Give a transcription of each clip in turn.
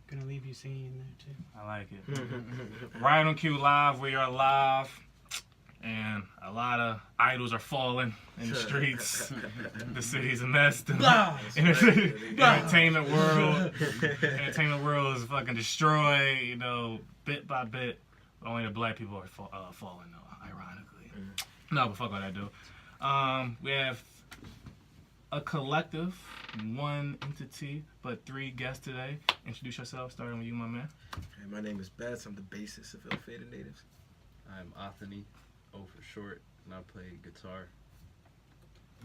Gonna leave you singing there too. I like it. RightonQuelive, we are live. And a lot of idols are falling in the streets. The city's a mess. Entertainment world is fucking destroyed, you know, bit by bit. Only the black people are falling, though, ironically. No, but fuck all that, dude. We have a collective, one entity, but 3 guests today. Introduce yourself, starting with you, my man. Hey, my name is Bess. I'm the bassist of Ill-Fated Natives. I'm Anthony, O for short, and I play guitar.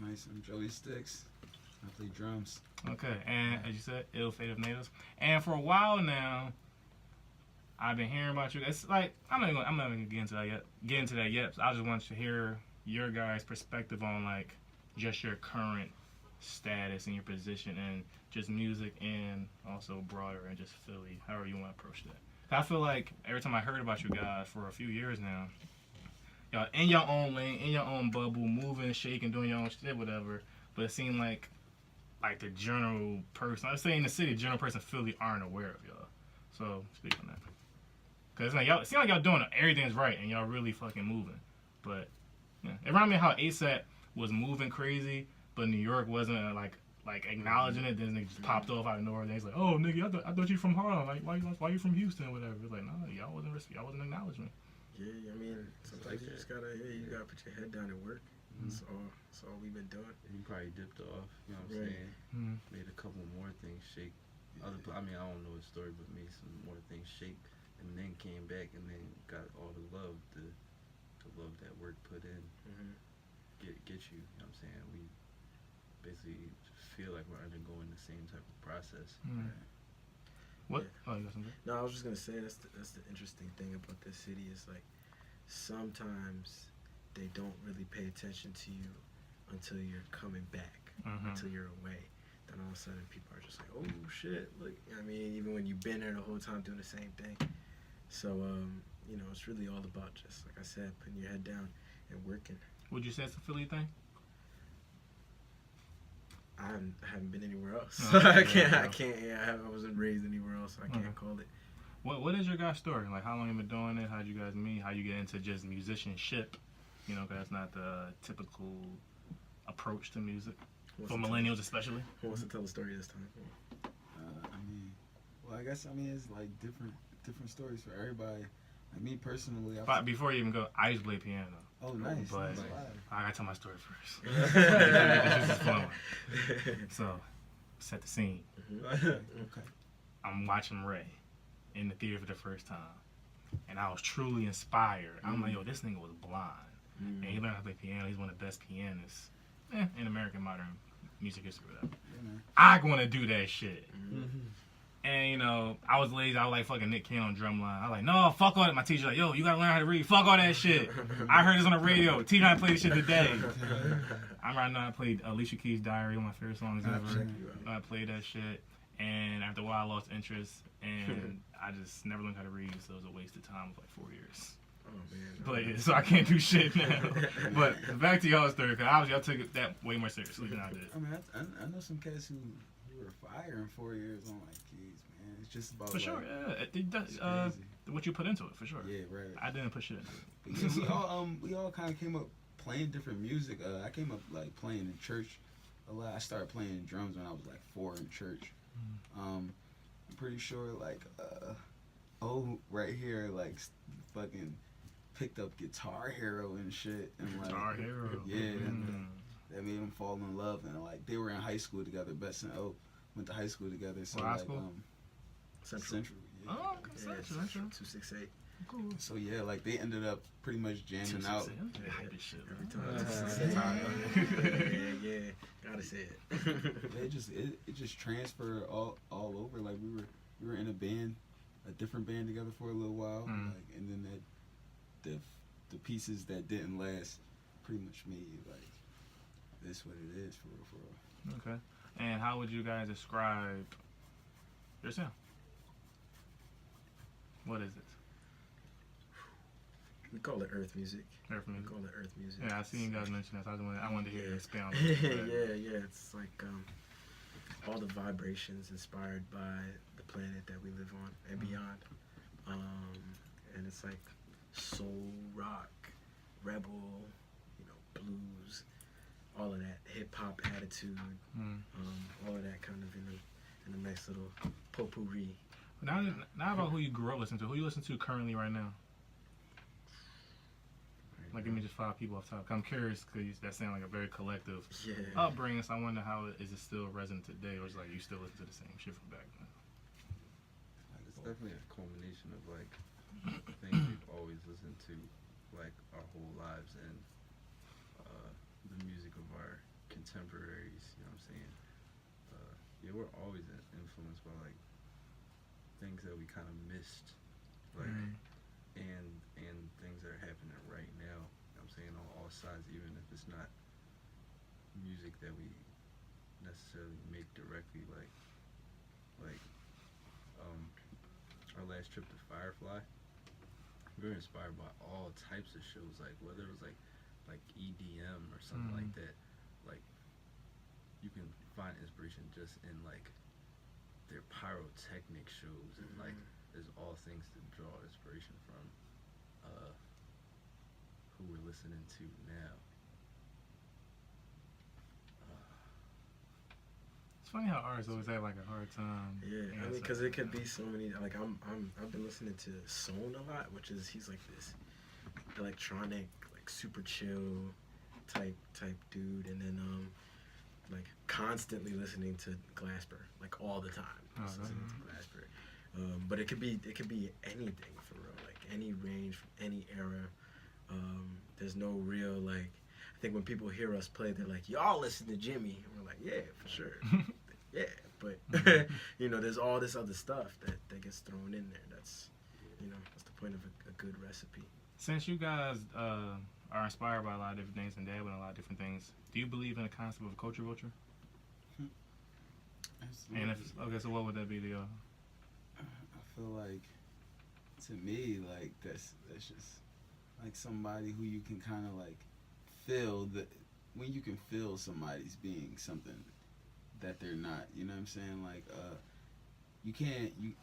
Nice, I'm Joey Sticks. I play drums. Okay, and as you said, Ill-Fated Natives. And for a while now, I've been hearing about you. It's like I'm not even gonna get into that yet. So I just want to hear your guys' perspective on like just your current status and your position and just music and also broader and just Philly, however you want to approach that. I feel like every time I heard about you guys for a few years now, y'all in your own lane, in your own bubble, moving, shaking, doing your own shit, whatever. But it seemed like the general person, I'd say in the city, the general person in Philly aren't aware of y'all. So speak on that. Cause like y'all, it seems like y'all doing everything's right and y'all really fucking moving. But yeah, it reminded me of how ASAP was moving crazy, but New York wasn't like acknowledging it. Then it just popped off out of nowhere. And he's like, "Oh, nigga, I thought you from Harlem. Like, why you from Houston, or whatever?" It's like, "No, y'all wasn't acknowledging me." Yeah, I mean, sometimes you just gotta put your head down and work. That's all we've been doing. He probably dipped off, you know what I'm saying? Made a couple more things shake. I don't know his story, but made some more things shake. And then came back and then got all the love, the love that work put in, get you. You know what I'm saying? We basically feel like we're undergoing the same type of process. Right. What? Yeah. Oh, you got something? No, I was just gonna say that's the interesting thing about this city is like sometimes they don't really pay attention to you until you're coming back, until you're away. Then all of a sudden people are just like, oh shit, like I mean, even when you've been there the whole time doing the same thing. So, you know, it's really all about just, like I said, putting your head down and working. Would you say it's a Philly thing? I haven't been anywhere else. No, I can't. I wasn't raised anywhere else, so I can't call it. What is your guys' story? Like, how long you been doing it? How'd you guys meet? How you get into just musicianship? You know, because that's not the typical approach to music. For millennials especially. Who wants to tell the story this time? I guess it's like different stories for everybody. Like me personally, but before you even go, I used to play piano. Oh, nice. But nice. I gotta tell my story first. This is fun. So, set the scene. Okay. I'm watching Ray in the theater for the first time, and I was truly inspired. I'm like, yo, this nigga was blind, and he learned how to play piano. He's one of the best pianists in American modern music history. Whatever. I want to do that shit. And, you know, I was lazy. I was like fucking Nick Cannon on drumline. I was like, no, fuck all that. My teacher like, yo, you gotta learn how to read. Fuck all that shit. I heard this on the radio. Teach me how to play this shit today. I know I played Alicia Keys' Diary, one of my favorite songs ever. I played that shit. And after a while, I lost interest. And I just never learned how to read. So it was a waste of time of like 4 years. Oh, man. But so I can't do shit now. But back to y'all's story, because obviously y'all took it that way more seriously than I did. I know some cats who were firing 4 years on like keys, man. It's just about for sure, yeah. It does, what you put into it, for sure. Yeah, right. I didn't put shit into it. Yeah, we all kind of came up playing different music. I came up like playing in church a lot. I started playing drums when I was like 4 in church. I'm pretty sure like right here like fucking picked up Guitar Hero and shit. And, like, Guitar Hero. Yeah. That made them fall in love, and like they were in high school together. Bess and O went to high school together. So high like school? Central. Yeah. Oh, okay, Central. 268. Cool. So yeah, like they ended up pretty much jamming out. Every time. Yeah. Gotta say it. It just transferred all over. Like we were in a different band together for a little while, like, and then the pieces that didn't last pretty much made like this what it is for real. Okay. And how would you guys describe your sound? What is it? We call it earth music. Earth music. We call it earth music. Yeah, I seen you guys mention that. So I wanted to hear you expound. Yeah. It's like all the vibrations inspired by the planet that we live on and beyond. And it's like soul, rock, rebel, blues, all of that, hip hop attitude, all of that kind of in a nice little potpourri. Now about who you grew up listening to. Who you listen to currently right now? Like, give me just 5 people off top. I'm curious because that sounds like a very collective upbringing. So I wonder how is it still resonant today, or is it like you still listen to the same shit from back then? It's definitely a culmination of like things we've always listened to, like our whole lives, and the music of our contemporaries. You know what I'm saying? Yeah, we're always influenced by like things that we kind of missed, like. And things that are happening right now, you know what I'm saying, on all sides, even if it's not music that we necessarily make directly, like our last trip to Firefly, we were inspired by all types of shows, like whether it was like EDM or something like that. Like, you can find inspiration just in like their pyrotechnic shows, and like there's all things to draw inspiration from. Who we're listening to now. It's funny how artists always have like a hard time. Yeah, I mean, because it could be so many. Like I've been listening to Son a lot, which is he's like this electronic, like super chill type dude, and then like constantly listening to Glasper, like all the time. Listening to Glasper. But it could be anything for real, like any range from any era. There's no real like. I think when people hear us play, they're like, "Y'all listen to Jimmy," and we're like, "Yeah, for sure, yeah." But there's all this other stuff that gets thrown in there. That's that's the point of a good recipe. Since you guys are inspired by a lot of different things and dabble in a lot of different things, do you believe in the concept of a culture vulture? Absolutely. And so what would that be to y'all? I feel like, to me, like that's just like somebody who you can kind of like feel when you can feel somebody's being something that they're not. You know what I'm saying? Like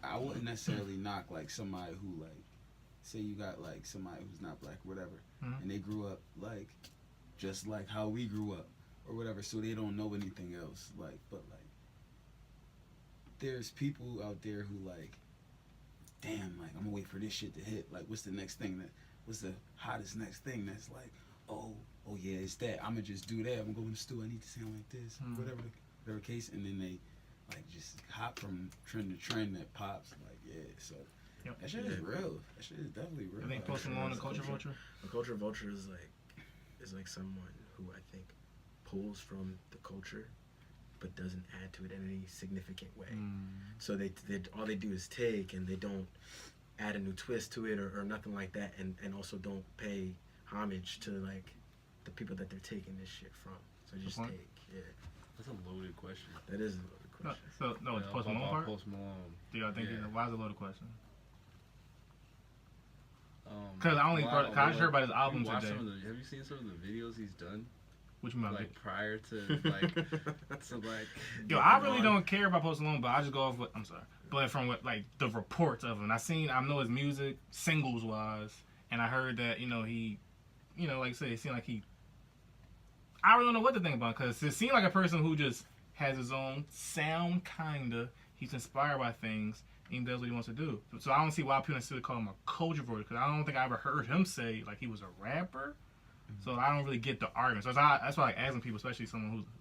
I wouldn't necessarily knock like somebody who like, say you got like somebody who's not black or whatever, and they grew up like just like how we grew up or whatever, so they don't know anything else. Like, but like there's people out there who like, damn, like I'm gonna wait for this shit to hit. Like, what's the hottest next thing that's like, oh yeah, it's that. I'm gonna just do that. I'm gonna go in the studio. I need to sound like this, whatever case, and then they like just hop from trend to trend that pops. Like, yeah, so. Yep. That shit is real. That shit is definitely real. I think Post Malone a culture vulture? A culture vulture is like someone who I think pulls from the culture but doesn't add to it in any significant way. So they all they do is take, and they don't add a new twist to it or nothing like that, and also don't pay homage to like the people that they're taking this shit from. So just take. Yeah. That's a loaded question. That is a loaded question. It's Post Malone part? Post Malone. Do y'all think why is it a loaded question? Because I just heard about his album today. Have you seen some of the videos he's done? Which one? Like prior to like. Yo, I really don't care about Post Malone, but I just go off what I'm sorry. But from what like the reports of him, I know his music singles wise, and I heard that he, like I said, it seemed like I really don't know what to think about, because it seemed like a person who just has his own sound, kinda. He's inspired by things. He does what he wants to do. So I don't see why people necessarily call him a culture vulture, because I don't think I ever heard him say like he was a rapper. So I don't really get the argument. So that's why I like asking people, especially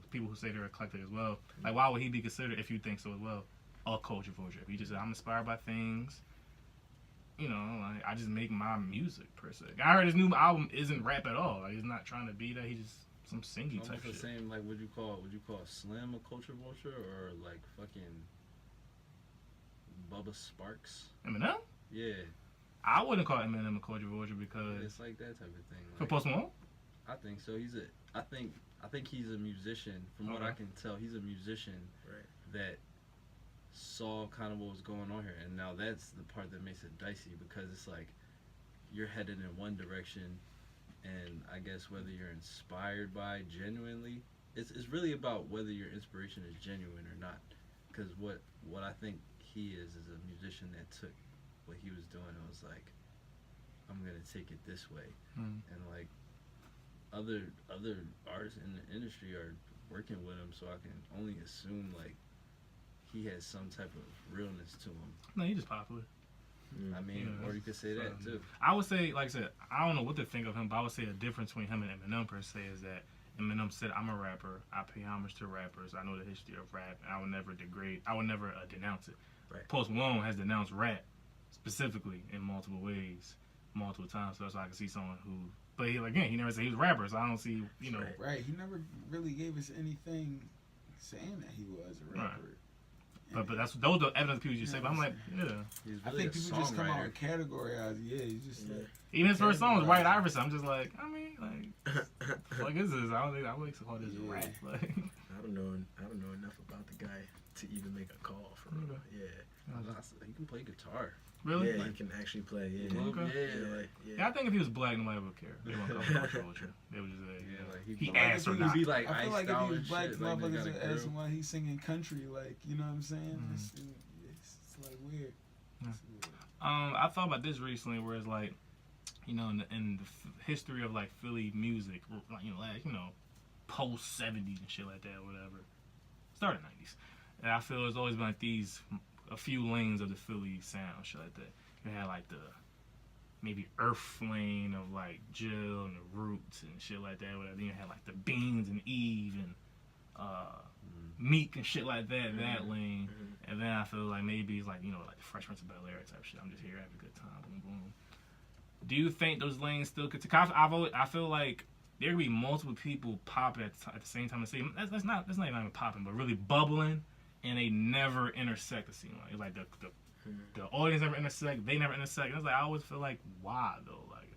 people who say they're eclectic as well. Like, why would he be considered, if you think so as well, a culture vulture? If he just said, I'm inspired by things, like I just make my music per se. I heard his new album isn't rap at all. Like, he's not trying to be that. He's just some singy type shit. The same, like, would you call Slim a culture vulture, or like fucking Bubba Sparks? Eminem? Yeah. I wouldn't call Eminem a culture vulture because it's like that type of thing. Like, for Post Malone? I think so. I think he's a musician. From what I can tell, he's a musician that saw kind of what was going on here, and now that's the part that makes it dicey, because it's like you're headed in one direction, and I guess whether you're inspired by genuinely it's really about whether your inspiration is genuine or not. Because what I think he is a musician that took what he was doing and was like, I'm gonna take it this way, and like other artists in the industry are working with him, so I can only assume like he has some type of realness to him. No, he's just popular. I mean, Yeah, or you could say that too. I would say, like I said, I don't know what to think of him, but I would say the difference between him and Eminem per se is that Eminem said, "I'm a rapper. I pay homage to rappers. I know the history of rap, and I would never degrade. I would never denounce it." Right. Post Malone has denounced rap specifically in multiple ways, multiple times. So that's why I can see someone who, but again, he never said he was a rapper, so I don't see, you know. Right. He never really gave us anything saying that he was a rapper. Right. But those are the evidence people just say. But I'm like, yeah. He's I really think people just come out and categorize. Yeah, he's just like. Even his first song was White Iverson. I'm just like, I mean, like is this? I don't think I would call this rap. Like, I don't know enough about the guy to even make a call for real. Yeah. He can play guitar. Really? Yeah, he can actually play. Yeah. Okay. Yeah. I think if he was black, nobody would care. They wouldn't come culture with you. They would just say, like he like asked or if not. Be like I feel like if he was black, shit, like, motherfuckers they would got a ask him grill. why he's singing country. Like, you know what I'm saying? It's like weird. Yeah. It's weird. I thought about this recently, where it's like, you know, in the history of like Philly music, like, you know, post '70s and shit like that, or whatever, started '90s, and I feel there's always been like a few lanes of the Philly sound, shit like that. You had like the maybe Earth lane of like Jill and the Roots and shit like that, whatever. Then you had like the Beans and Eve and Meek and shit like that, that lane. And then I feel like maybe it's like, you know, like the Fresh Prince of Bel-Air type shit. I'm just here having a good time, boom, boom. Do you think those lanes still could? I feel like there could be multiple people popping at the same time. That's not even popping, but really bubbling, and they never intersect. It seems like it's like the audience never intersect, they never intersect. And it's like I always feel like, why though? Like,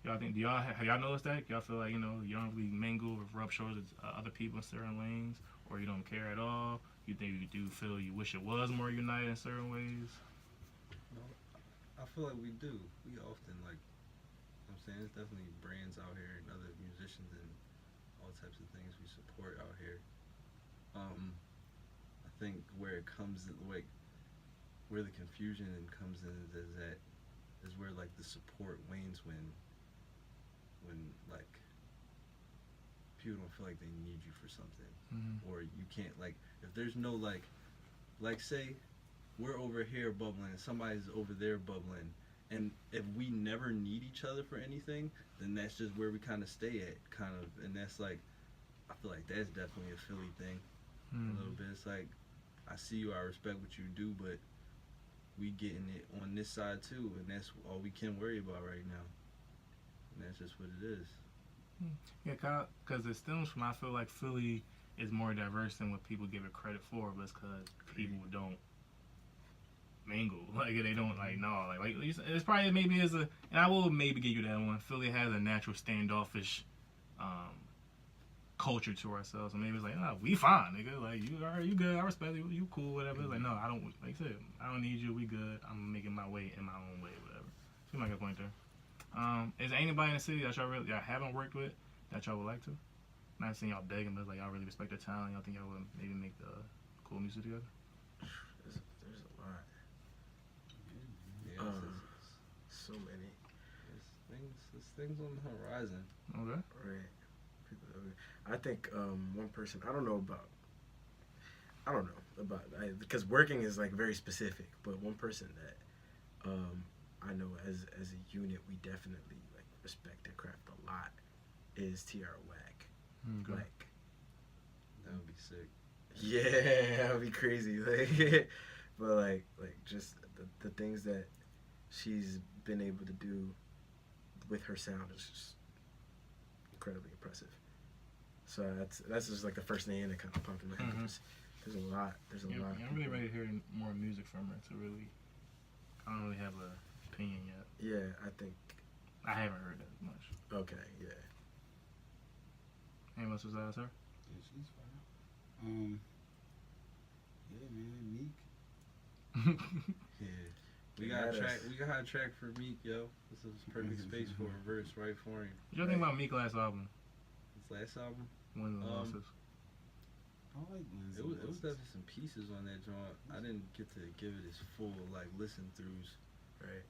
y'all think have y'all noticed that? Y'all feel like, you know, you don't really mingle or rub shoulders with other people in certain lanes, or you don't care at all? You think you do feel you wish it was more united in certain ways? I feel like we do. We often, like, I'm saying, there's definitely brands out here and other musicians and all types of things we support out here. I think where it comes, like, where the confusion comes in is where like the support wanes when like people don't feel like they need you for something, or you can't, like, if there's no like say we're over here bubbling and somebody's over there bubbling, and if we never need each other for anything, then that's just where we kind of stay at, kind of, and that's like, I feel like that's definitely a Philly thing, a little bit. It's like, I see you, I respect what you do, but we getting it on this side too, and that's all we can worry about right now, and that's just what it is. Yeah, because it stems from, I feel like Philly is more diverse than what people give it credit for, but it's because people don't mingle. Like, they don't, like, no, like it's probably maybe is and I will maybe give you that one. Philly has a natural standoffish culture to ourselves, and maybe it's like, oh, we fine, nigga. Like, you good, I respect you, you cool, whatever. It's like, no, I don't, like I said, I don't need you, we good. I'm making my way in my own way, whatever. So you might get a point there. Is there anybody in the city that y'all haven't worked with that y'all would like to? Not saying y'all begging, but like y'all really respect their talent. Y'all think y'all would maybe make cool music together? There's a lot. Yeah, So many. There's things on the horizon. Okay. Right. I think one person, I don't know about because working is like very specific, but one person that I know as a unit we definitely like respect and craft a lot is TR Wack. Okay. Like, That would be sick. yeah, that would be crazy. Like, but like just the things that she's been able to do with her sound is just incredibly impressive. So that's just like the first name that kind of popped in my head. There's a lot. There's a lot. I'm really ready to hear more music from her. I don't really have an opinion yet. Yeah, I think. I haven't heard that much. Okay, yeah. Anyone else besides her? Yeah, she's fine. Yeah, man, Meek. Yeah. We got a track for Meek, yo. This is perfect space for a verse right for him. What do you think about Meek last album? His last album, wins and losses? I like wins. It was definitely some pieces on that joint. I didn't get to give it its full like listen throughs. Right.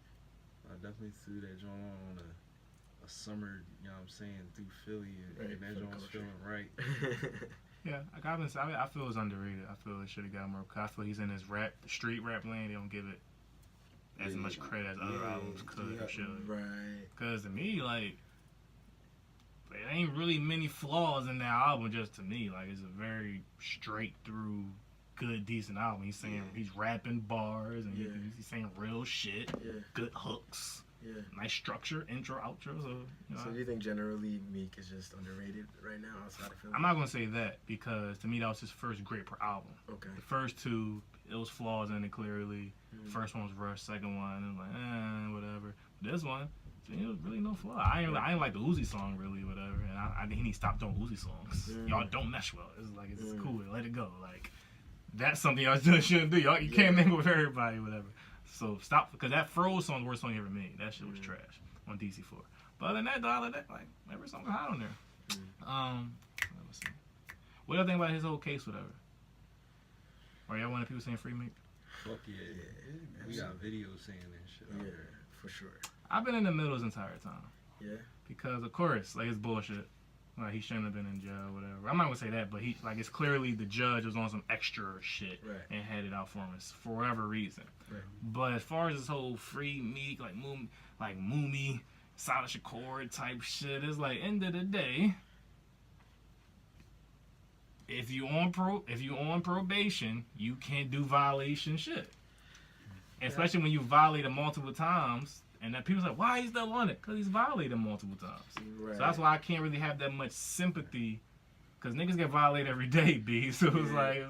I definitely threw that joint on a summer, you know what I'm saying, through Philly, and Right, that for the joint was culture. feeling right. Yeah, like I feel it's underrated. I feel it should have got more. Cause I feel he's in his street rap lane. They don't give it as much credit as other albums could or should. Right. Cause to me, like, there ain't really many flaws in that album. Just to me, like, it's a very straight through, good, decent album. He's saying he's rapping bars and he's saying real shit. Yeah. Good hooks. Yeah. Nice structure, intro, outro. So, you know, So do you think generally Meek is just underrated right now outside of Philly? I'm not gonna say that because to me that was his first great album. Okay. The first two, it was flaws in it clearly. First one was Rush, second one, and like, whatever. This one, it was really no flaw. I ain't like the Uzi song really, whatever. And I think he need to stop doing Uzi songs. Y'all don't mesh well. It's like it's cool. Let it go. Like that's something y'all shouldn't do. You can't mingle with everybody, whatever. So stop, because that Froze song was the worst song you ever made. That shit was trash on DC4. But other than that, all of that, like every song was hot on there. Let's see. What do you think about his whole case, whatever? Are y'all one of the people saying free Meek? Fuck yeah. We got videos saying that shit out there. For sure. I've been in the middle this entire time. Yeah. Because of course, like it's bullshit. Like he shouldn't have been in jail, whatever. I'm not gonna say that, but he like it's clearly the judge was on some extra shit and had it out for him for whatever reason. Right. But as far as this whole free Meek, like Moomy, Solid Shakur type shit, it's like end of the day, if you on probation, you can't do violation shit. Especially when you violate it multiple times. And that people's like, why he's still on it? Because he's violated multiple times. Right. So that's why I can't really have that much sympathy. Because niggas get violated every day, B. So it's like,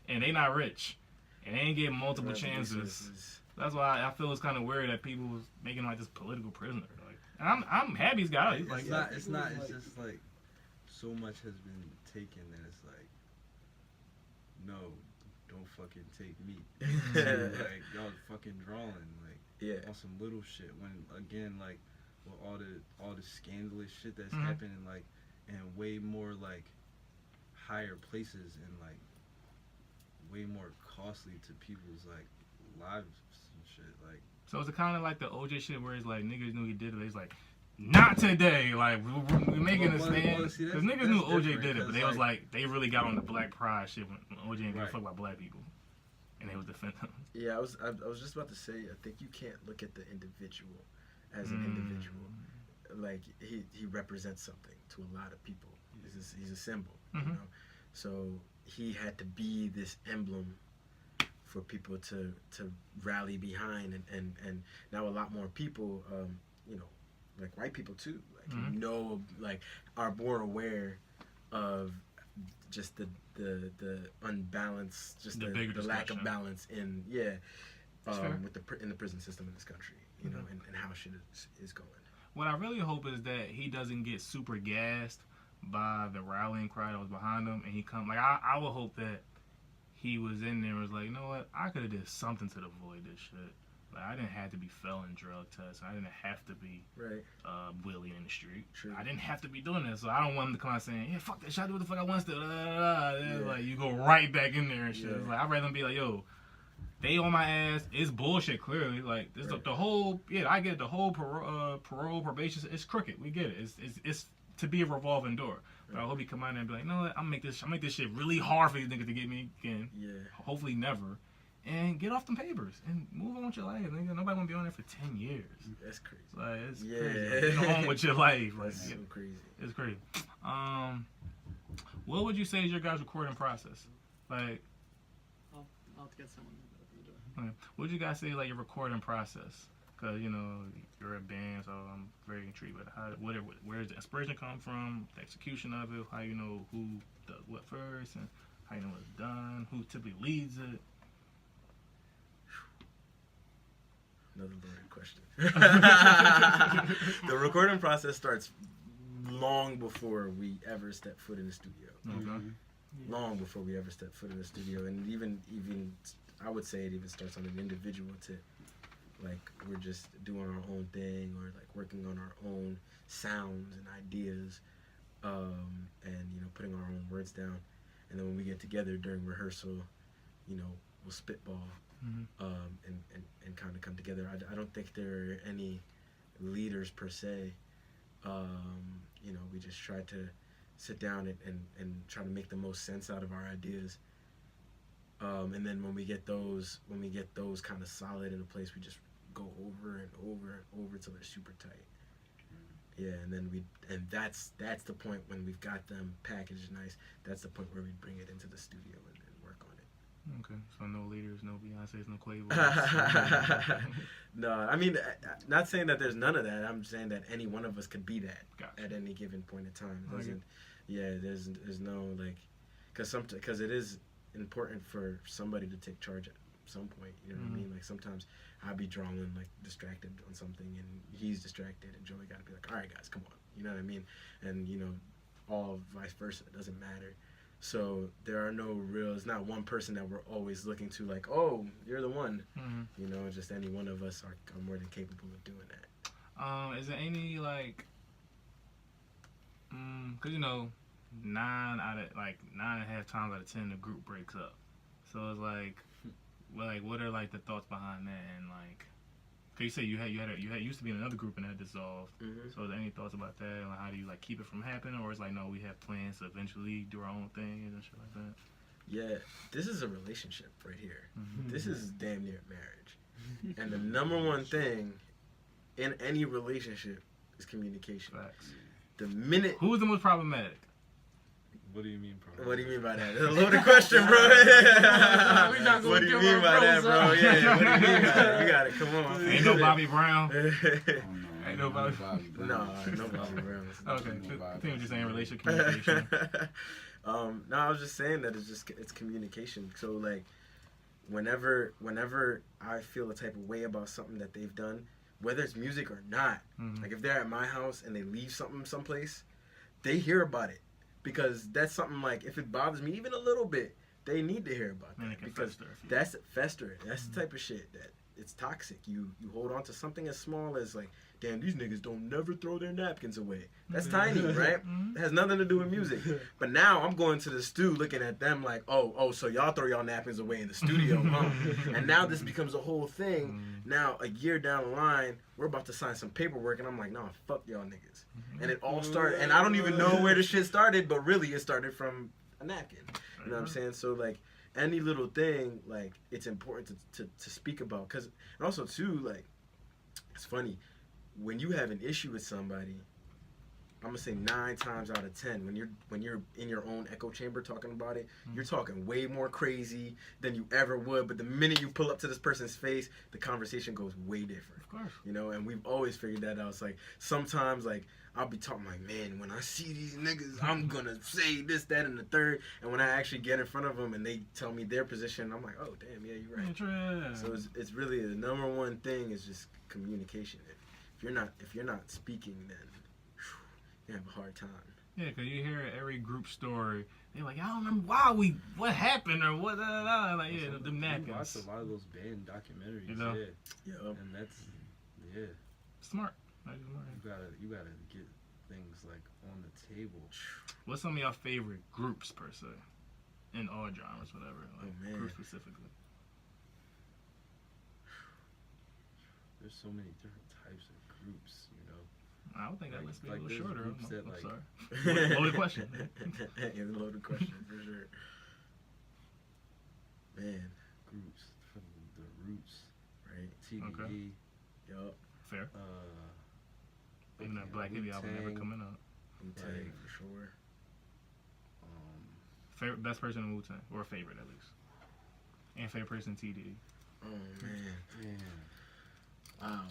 and they not rich. And they ain't getting multiple chances. That's why I feel it's kind of weird that people was making like this political prisoner. Like, and I'm happy he's got it. Like, It's just like so much has been taken that it's like, no, don't fucking take me. Like y'all fucking drawing on some little shit. When again, like with all the scandalous shit that's happening, like in way more like higher places and like way more costly to people's like lives and shit. Like, so it's kind of like the OJ shit where it's like niggas knew he did it. It's like, not today. Like we're making a stand because niggas knew OJ did it, but they was like they really got on the black pride shit when OJ didn't give a fuck about black people, and they was defending him. Yeah, I was just about to say, I think you can't look at the individual as an individual. Like he represents something to a lot of people. He's a symbol, you know. So he had to be this emblem for people to rally behind, and now a lot more people, you know, like white people too, like you know, like are more aware of just the unbalanced, just the lack of balance in in the prison system in this country, you know, and how shit is going. What I really hope is that he doesn't get super gassed by the rallying cry that was behind him, and he come like I would hope that he was in there and was like, you know what, I could have did something to avoid this shit. Like I didn't have to be failing drug tests. I didn't have to be wheeling in the street. True. I didn't have to be doing that. So I don't want him to come out saying, yeah, fuck that shit, I do what the fuck I want to. Like you go right back in there and shit. It's like I'd rather be like, yo, they on my ass. It's bullshit. Clearly, like this the whole I get it, the whole parole probation. It's crooked. We get it. It's to be a revolving door. But I hope he come out there and be like, you know what, I'll make this shit really hard for these niggas to get me again. Yeah. Hopefully never. And get off them papers and move on with your life, nigga. Nobody wanna be on there for 10 years. That's crazy. Like it's crazy. Get on with your life. Like, that's so crazy. It's crazy. What would you say is your guys' recording process? Like, I'll have to get someone to open the door. What would you guys say like your recording process? Cause you know you're a band, so I'm very intrigued with where's the inspiration come from, the execution of it, how you know who does what first, and how you know what's done, who typically leads it. Another loaded question. The recording process starts long before we ever step foot in the studio. Long before we ever step foot in the studio, and even I would say it even starts on an individual tip. Like we're just doing our own thing, or like working on our own sounds and ideas. and putting our own words down, and then when we get together during rehearsal, we'll spitball, and kind of come together. I don't think there are any leaders per se. We just try to sit down and try to make the most sense out of our ideas. And then when we get those kind of solid in a place, we just go over and over and over till they're super tight. Yeah, and then that's the point when we've got them packaged nice. That's the point where we bring it into the studio and work on it. Okay, so no leaders, no Beyonce's, no Quavo. No, I mean, not saying that there's none of that. I'm saying that any one of us could be that Gotcha. at any given point in time. It Okay. doesn't, yeah, there's no like, because it is important for somebody to take charge at some point. You know what I mean? Like sometimes I'll be drawing like distracted on something and he's distracted and Joey got to be like, all right guys, come on. You know what I mean? And all vice versa. It doesn't matter. So there are it's not one person that we're always looking to like, oh, you're the one. Just any one of us are more than capable of doing that. Is there any like, cause 9.5 times out of 10 the group breaks up. So it's like, what are like the thoughts behind that? And like, cause you say you used to be in another group and that dissolved. So is there any thoughts about that? Like, how do you like keep it from happening, or it's like no, we have plans to eventually do our own thing and shit like that? Yeah, this is a relationship right here. This is damn near marriage. And the number one thing in any relationship is communication. Facts. The minute... Who is the most problematic? What do you mean, bro? What do you mean by that? That's a loaded question, bro. What do you mean by that, bro? Yeah, what do you mean by that? You got it. Come on. Ain't no Bobby Brown. Ain't no Bobby No, no Bobby Brown. Okay, I think we're just saying relationship communication. No, I was just saying that it's communication. So like, whenever I feel a type of way about something that they've done, whether it's music or not, like if they're at my house and they leave something someplace, they hear about it. Because that's something like, if it bothers me even a little bit, they need to hear about that. Because that's festering. That's the type of shit that it's toxic. You hold on to something as small as like, damn, these niggas don't never throw their napkins away. That's tiny, right? It has nothing to do with music. But now I'm going to the stew looking at them like, oh, so y'all throw y'all napkins away in the studio, huh? And now this becomes a whole thing. Now, a year down the line, we're about to sign some paperwork, and I'm like, nah, fuck y'all niggas. And it all started, and I don't even know where the shit started, but really it started from a napkin. You know what I'm saying? So, like, any little thing, like, it's important to speak about. And also, too, like, it's funny. When you have an issue with somebody, I'm gonna say 9 times out of 10, when you're in your own echo chamber talking about it, you're talking way more crazy than you ever would. But the minute you pull up to this person's face, the conversation goes way different. Of course. And we've always figured that out. It's like sometimes like I'll be talking like, man, when I see these niggas, I'm gonna say this, that, and the third. And when I actually get in front of them and they tell me their position, I'm like, oh damn, yeah, you're right. So it's really the number one thing is just communication. If you're not speaking, then you have a hard time. Yeah, because you hear every group story. They're like, I don't remember what happened or what. Like, yeah, the napkins. I watched a lot of those band documentaries. Yeah. And that's smart. You gotta get things like on the table. What's some of your favorite groups per se, in all genres, whatever, like groups specifically? There's so many different types of groups, I would think that list be a like little shorter. groups that, I'm like- sorry. Loaded question. Yeah, loaded question for sure. Man, Groups from the Roots, right? TDE. Okay. Yup. Fair. Even that Black Hippie album never coming out. Wu-Tang Like, for sure. Favorite, best person in Wu-Tang, or favorite at least, and favorite person in TDE. Oh man. Man, Wow.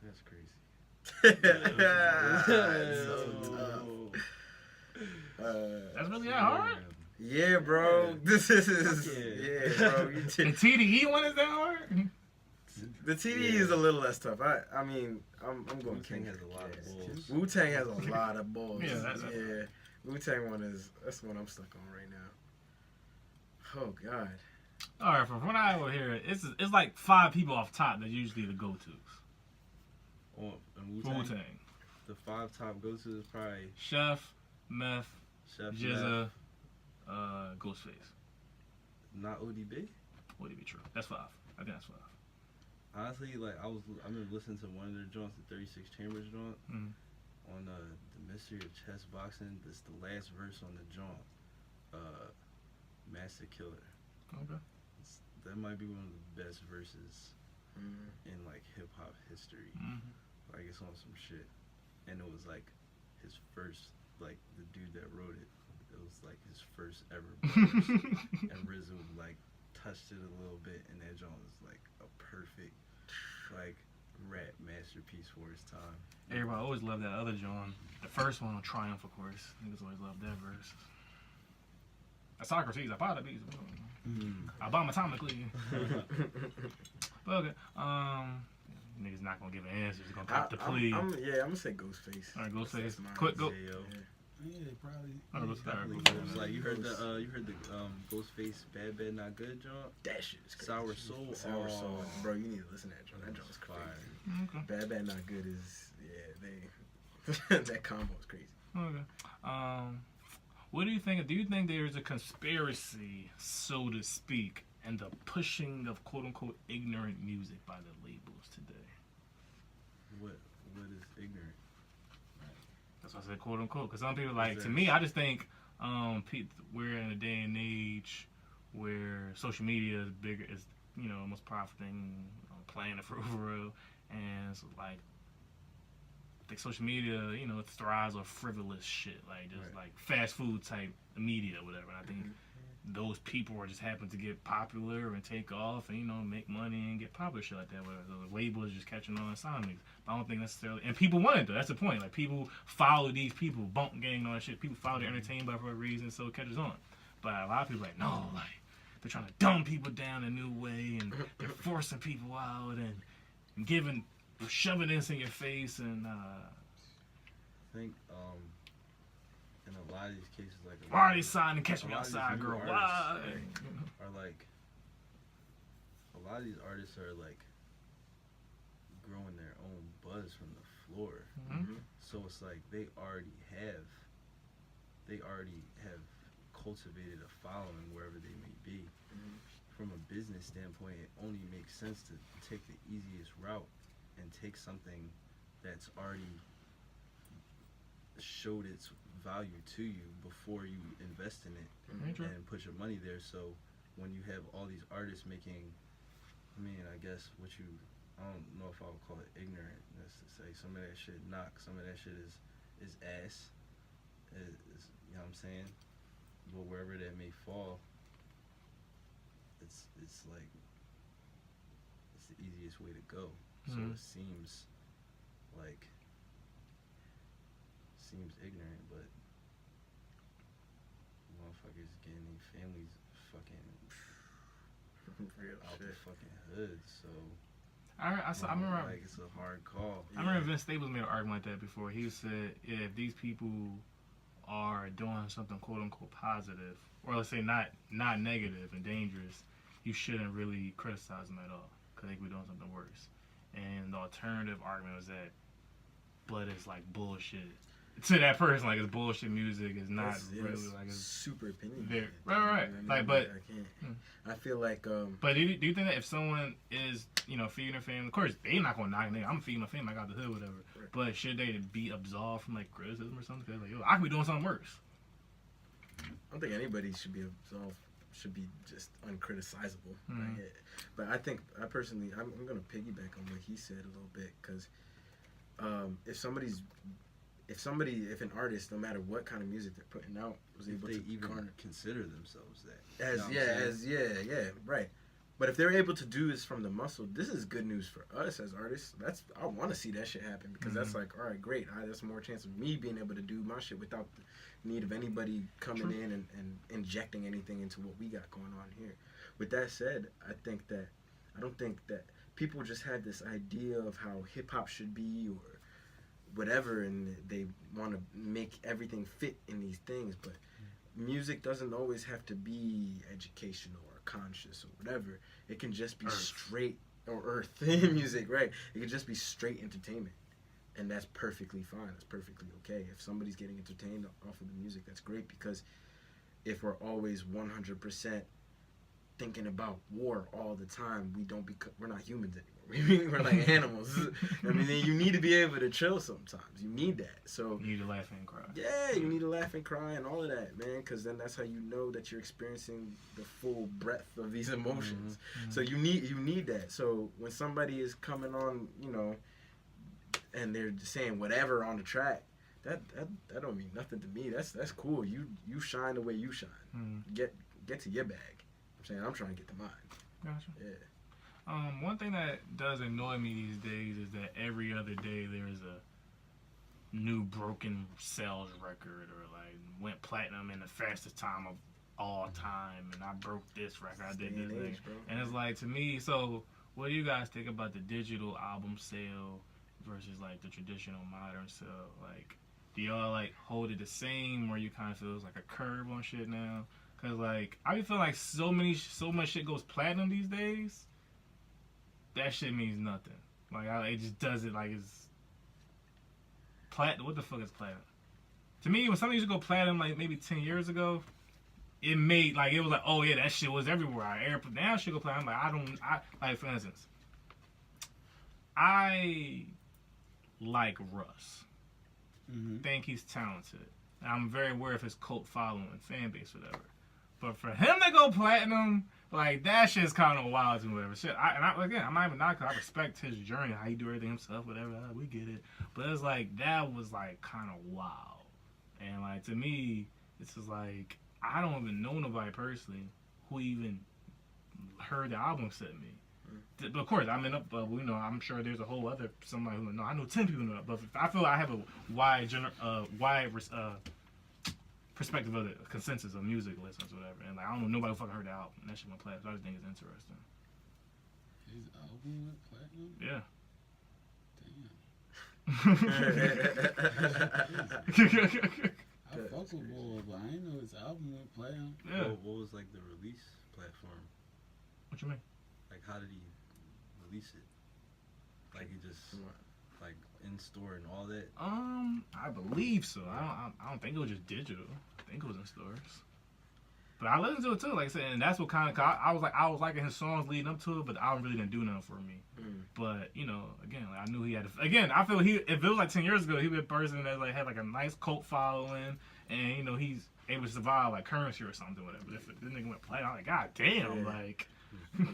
that's crazy. It's so tough. That's really that hard. Yeah, bro. This is bro. You The TDE one is that hard. the TDE is a little less tough. I mean, I'm going Wu-Tang King. has a lot of balls. Wu-Tang has a lot of balls. Yeah, Wu-Tang that's the one I'm stuck on right now. Oh God. All right, from what I will hear, it's like 5 people off top that usually the go-tos And for Wu-Tang? Wu-Tang. the 5 top go-tos is probably Chef, Meth, Chef, Jizza, Meth, Ghostface. not ODB. ODB true. That's 5. I think that's 5. Honestly, like I remember listening to one of their joints, the 36 Chambers joint, on the Mystery of Chess Boxing. This the last verse on the joint. Master Killer. Okay. That might be one of the best verses in like hip hop history. Like it's on some shit, and it was like his first, like the dude that wrote it. It was like his first ever verse, and RZA like touched it a little bit, and that joint was like a perfect like rap masterpiece for his time. Everybody always loved that other John. The first one on Triumph, of course. Niggas always loved that verse. That's Socrates. I bought the beats. I bought them atomically. But okay. Niggas not gonna give an answer. He's gonna cop the plea. I'm gonna say Ghostface. All right, Ghostface. Mine. Quick, go. Yeah, probably. All right, Probably Ghostface. Ghost. Like you heard the Ghostface Bad Bad Not Good joint. That shit is crazy. Sour Soul. Sour Soul. Bro, you need to listen to that joint. That joint is crazy. Okay. Bad Bad Not Good is they that combo is crazy. Okay. What do you think? Do you think there's a conspiracy, so to speak, in the pushing of quote unquote ignorant music by the labels today? What is ignorant? That's why I said quote unquote. Because some people to me, I just think we're in a day and age where social media is bigger, is most powerful thing playing it for real, and it's like. Like social media, it thrives on frivolous shit, like just like fast food type media or whatever. And I think those people are just happen to get popular and take off and make money and get popular shit like that. Where the label is just catching on sounding. But I don't think necessarily, and people want it though. That's the point. Like people follow these people, bump gang and all that shit. People follow the entertainment by for a reason, so it catches on. But a lot of people are like no, like they're trying to dumb people down a new way and they're forcing people out and giving. Shoving this in your face and I think in a lot of these cases like why are they signing Catch Me Outside girl? Why? Are like a lot of these artists are like growing their own buzz from the floor. So it's like they already have cultivated a following wherever they may be. From a business standpoint, it only makes sense to take the easiest route and take something that's already showed its value to you before you invest in it and put your money there. So when you have all these artists making, I guess I don't know if I would call it ignorant. That's to say some of that shit knock, some of that shit is ass. Is you know what I'm saying? But wherever that may fall, it's like it's the easiest way to go. So it seems ignorant, but motherfuckers getting their families fucking Real out shit. the fucking hood. So I remember. Like it's a hard call. I remember Vince Staples made an argument like that before. He said, if these people are doing something quote unquote positive, or let's say not negative and dangerous, you shouldn't really criticize them at all because they could be doing something worse. And the alternative argument was that blood is like bullshit to that person. Like it's bullshit music. It's not really like it's super opinionated. Right. Like, but I can't. I feel like. But do you think that if someone is feeding their family, of course they not gonna knock me. I'm feeding my family. I got the hood, whatever. Right. But should they be absolved from like criticism or something? Cause like, I could be doing something worse. I don't think anybody should be absolved. Should be just uncriticizable. But I think I'm gonna piggyback on what he said a little bit because if an artist, no matter what kind of music they're putting out, was able to even consider themselves that right. But if they're able to do this from the muscle, this is good news for us as artists. I want to see that shit happen because that's like, all right, great. There's more chance of me being able to do my shit without the need of anybody coming in and injecting anything into what we got going on here. With that said, I don't think that people just have this idea of how hip hop should be or whatever, and they want to make everything fit in these things. But music doesn't always have to be educational or conscious or whatever. It can just be straight or earth music, right? It can just be straight entertainment. And that's perfectly fine. That's perfectly okay. If somebody's getting entertained off of the music, that's great, because if we're always 100% thinking about war all the time, we're not humans anymore. We're like animals. I mean, you need to be able to chill sometimes. You need that. So you need to laugh and cry. Yeah, you need to laugh and cry and all of that, man, because then that's how you know that you're experiencing the full breadth of these emotions. So you need that. So when somebody is coming on, and they're just saying whatever on the track, that don't mean nothing to me. That's cool. You shine the way you shine. Get to your bag. I'm saying I'm trying to get to mine. Gotcha. Yeah. One thing that does annoy me these days is that every other day there is a new broken sales record, or like went platinum in the fastest time of all time, and I broke this record. I did this thing, and it's like, to me. So what do you guys think about the digital album sale versus like the traditional modern sale? Like, do y'all like hold it the same, where you kind of feel it's like a curve on shit now? Cause like I be feeling like so much shit goes platinum these days. That shit means nothing. Like it just does it like it's platinum. What the fuck is platinum? To me, when something used to go platinum like maybe 10 years ago, it made like, it was like, oh yeah, that shit was everywhere. Now shit go platinum. Like like, for instance, I like Russ. Think he's talented. I'm very aware of his cult following, fan base, whatever. But for him to go platinum, like, that shit's kind of wild and whatever. Shit, I'm not even knocking. I respect his journey, how he do everything himself, whatever. We get it. But it's like, that was like kind of wild. And like, to me, it's just like, I don't even know nobody personally who even heard the album set me. But of course, I'm in a bubble. I'm sure there's a whole other somebody who know. I know 10 people know that. But I feel like I have a wide perspective of the consensus of music listeners, whatever. And like, I don't know nobody who fucking heard the album. That shit went platinum. So I just think it's interesting. His album went platinum? Yeah. I fuck with Bull, but I didn't know his album went platinum. Yeah. What was like the release platform? What you mean? Like, how did he release it? Like, he just like in store and all that? I believe so. I don't think it was just digital. I think it was in stores. But I listened to it too, like I said, and that's what kind of, I was liking his songs leading up to it, but the album really didn't do nothing for me. But again, like, I knew he had. I feel if it was like 10 years ago, he'd be a person that like had like a nice cult following, and he's able to survive like Currency or something, whatever. But if this nigga went play, I'm like, god damn, like. Yeah.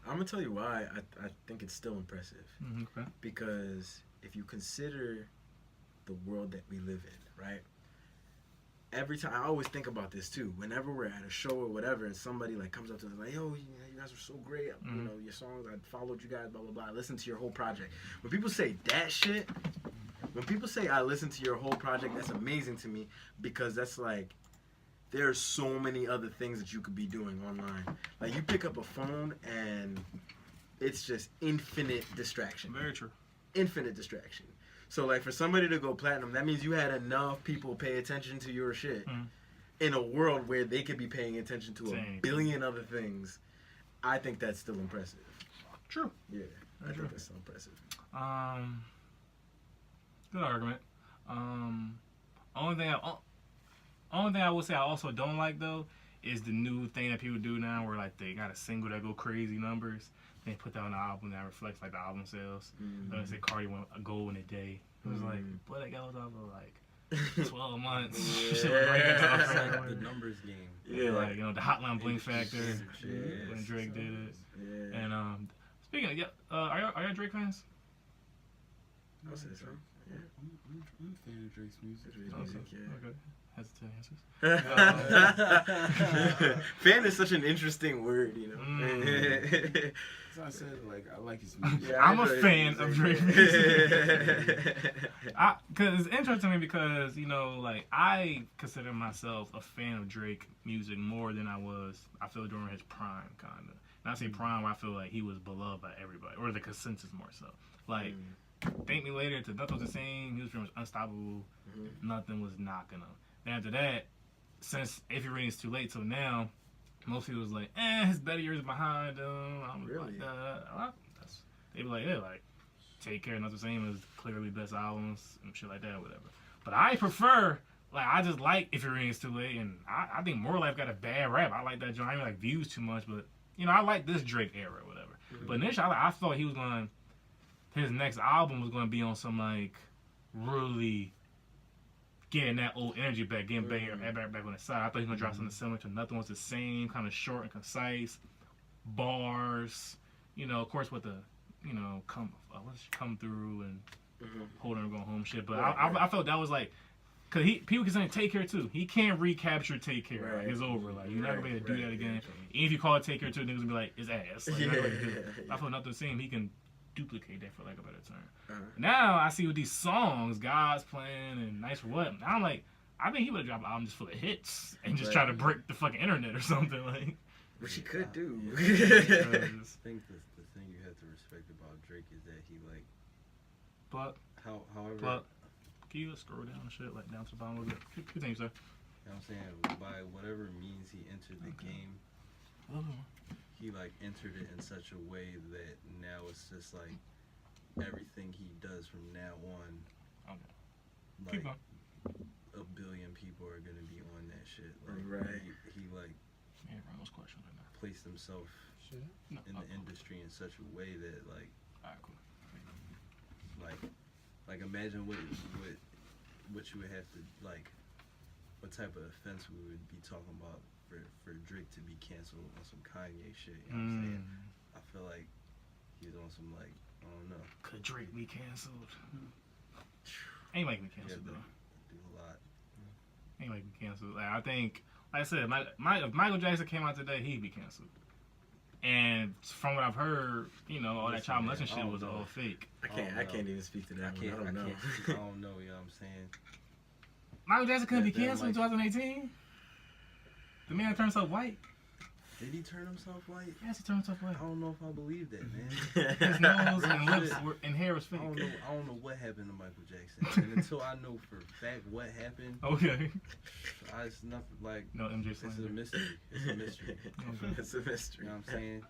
I'm gonna tell you why I think it's still impressive. Okay. Because if you consider the world that we live in, right? Every time, I always think about this too. Whenever we're at a show or whatever, and somebody like comes up to us like, "Yo, you guys are so great. Your songs. I followed you guys. Blah blah blah. I listened to your whole project." When people say that shit, when people say I listened to your whole project, that's amazing to me, because that's like, there's so many other things that you could be doing online. Like, you pick up a phone and it's just infinite distraction. Very true. Infinite distraction. So, like, for somebody to go platinum, that means you had enough people pay attention to your shit in a world where they could be paying attention to a billion other things. I think that's still impressive. True. Yeah, I think that's still impressive. Good argument. Only thing I would say I also don't like, though, is the new thing that people do now, where like they got a single that go crazy numbers. They put that on the album that reflects like the album sales. Like, say Cardi went a goal in a day. It was like, boy, that guy was off for like 12 months. The numbers game. Yeah, like the Hotline Bling factor when Drake did it. Yeah. And speaking of, are y'all Drake fans? I'll say so. Yeah. I'm a fan of Drake's music. Okay. Hesitant answers. Fan is such an interesting word, So I said, like, I like his music. Yeah, I'm a fan of Drake music. Because it's interesting to me because, like, I consider myself a fan of Drake music more than I feel during his prime, kind of. And I say prime, I feel like he was beloved by everybody, or the consensus more so. Like, Thank Me Later to Nothing Was the Same, he was pretty much unstoppable. Nothing was knocking him. And after that, since If You're Reading It's Too Late till now, most people was like, his better years behind him. I'm really? like, they be like, yeah, like, Take Care, Not the Same as clearly best albums and shit like that or whatever. But I prefer, like, I just like If It Rains Too Late, and I think More Life got a bad rap. I like that joint. I don't like Views too much, but, you know, I like this Drake era or whatever. Mm-hmm. But initially, I thought he was going to, his next album was going to be on some, like, really getting that old energy back, getting back on the side. I thought he was going to drop something similar to Nothing Was the Same, kind of short and concise, bars, you know, of course with the, you know, come through and hold on and go home shit. But I felt that was like, because people can say Take Care too. He can't recapture Take Care. Right. Like, it's over. Like, you're not going to be able to do that again. Even if you call it Take Care 2, niggas going to be like, it's ass. Like, you're not gonna do it. I felt Nothing Was the Same. He can duplicate that for like a better term. Now I see with these songs, God's Plan and Nice for What. Now I'm like, I think he would have dropped an album just full of hits and just try to break the fucking internet or something. Like, which he could do. I think the thing you have to respect about Drake is that he like. However. Can you scroll down and shit, like down to the bottom a little bit? Continue, sir. You know what I'm saying? By whatever means he entered the game, he like entered it in such a way that now it's just like everything he does from now on. Like, a billion people are gonna be on that shit. Like, he like placed himself in the industry in such a way that like, like imagine what you would have to like, what type of offense we would be talking about for Drake to be canceled on some Kanye shit. You know what I'm saying? I feel like he's on some like, I don't know. Could Drake be canceled? Ain't like me canceled though. Do a lot. Ain't like me canceled. Like, I think, like I said, if Michael Jackson came out today, he'd be canceled. And from what I've heard, you know, all that child molesting shit was all fake. I can't even speak to that. I don't know. I don't know. You know what I'm saying? Michael Jackson couldn't be canceled in 2018. The man turned himself white. Did he turn himself white? Yes, he turned himself white. I don't know if I believe that, man. His nose and lips and hair was fake. I don't know what happened to Michael Jackson. And until I know for a fact what happened, it's nothing like. No MJ. It's a mystery. It's a mystery. It's a mystery. You know what I'm saying?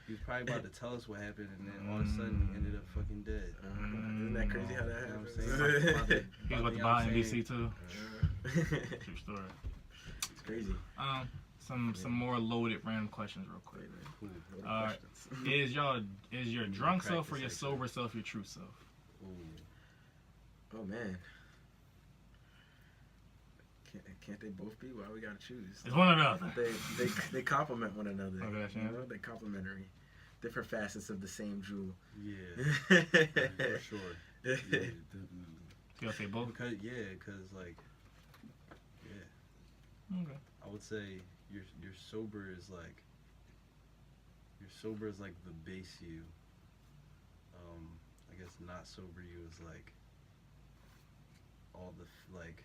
He was probably about to tell us what happened, and then all of a sudden he ended up fucking dead. Isn't that crazy how that happened? You know what I'm saying? He was about to buy NBC too. True story. It's crazy. Some more loaded random questions real quick. Is your drunk self or your sober self your true self? Oh man. Can't they both be? Why we gotta choose? It's one or the other. They complement one another. Okay, you know, they complementary. Different facets of the same jewel. Yeah. For sure. Yeah, definitely. You gonna say both? Because like, yeah. Okay. I would say your sober is like the base you. I guess not sober you is like all the like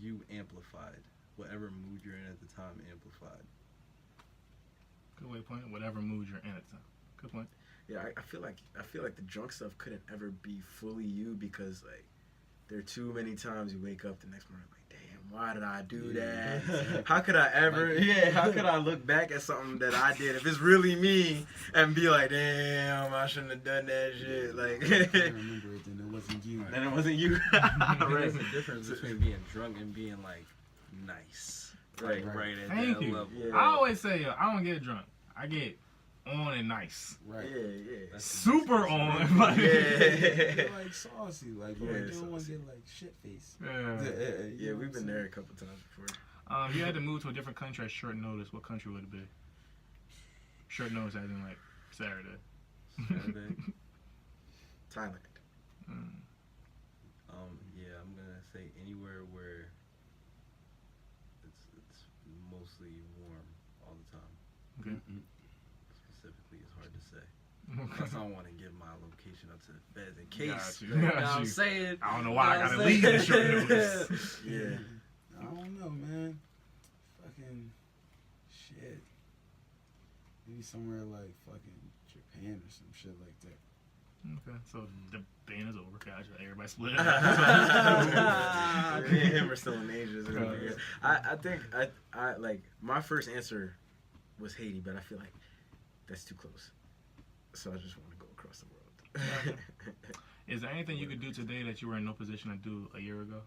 you amplified. Whatever mood you're in at the time, amplified. Good way to point it. Whatever mood you're in at the time. Good point. Yeah, I feel like the drunk stuff couldn't ever be fully you because like there are too many times you wake up the next morning like, damn, why did I do that? How could I ever? How could I look back at something that I did if it's really me and be like, damn, I shouldn't have done that shit. Like, I remember it, then it wasn't you. Then it wasn't you. There's a difference between being drunk and being like nice. Right at Thank that you. level. Yeah. I always say, I don't get drunk. I get on and nice. Right. Yeah. That's Super on. Like, You're like saucy, like you don't want to get like shit face. Yeah, we've been there a couple times before. If you had to move to a different country at short notice, what country would it be? Short notice, as in like Saturday. Thailand. Yeah, I'm gonna say anywhere where it's mostly warm all the time. Okay. Specifically, it's hard to say. Plus, I don't want to give my location up to the feds in case. You You know what I'm saying? I don't know why I gotta leave this short notice. Yeah. I don't know, man. Fucking shit. Maybe somewhere like fucking Japan or some shit like that. Okay, so the band is over. Gotcha. Everybody split. Me and him are still in Asia. I think I like my first answer was Haiti, but I feel like that's too close. So I just want to go across the world. Is there anything you could do today that you were in no position to do a year ago?